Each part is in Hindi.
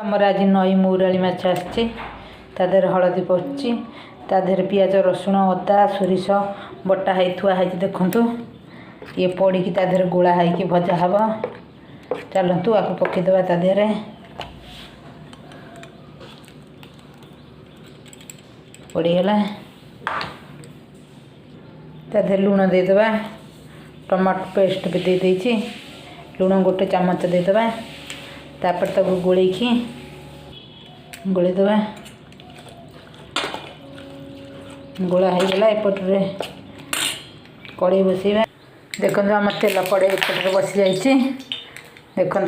आमर आज नई मौराली माछ आसची तादेर हलदी पड़ची तादेर पियाज रसुण अदा सोरिष बटा है थुआ है देखु ये पड़ी तादेर गोला है भजा हम चलतु आपको पकईदे तादेर पड़गला तादेर लुण देदेबा टमाटो पेस्ट भी दे देछि लुण गोटे चामच देदेबा तापर तक गोलैकी गोलैदेबा गोला हो गला एपटे कड़े बसैबा देखो आम तेल कड़े एपटे बसी जाइए देखु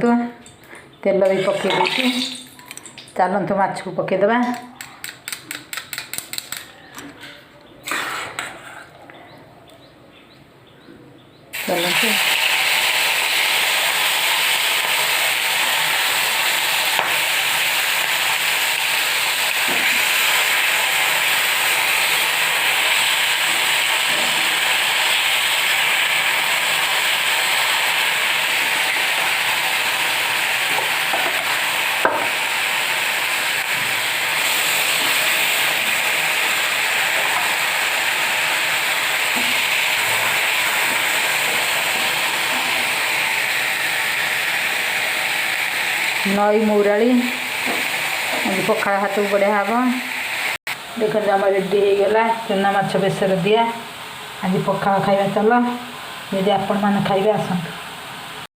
तेल भी पकई देछि चलतु माछ को पकईदेबा चलतु नई मौराली पखाड़ हाथ को बढ़िया हम देख आम रेडी हो गला चूना माछ बेसर दिया आज पखाड़ खाଇବା चल यदि आपण मैंने खाइबे आसतु।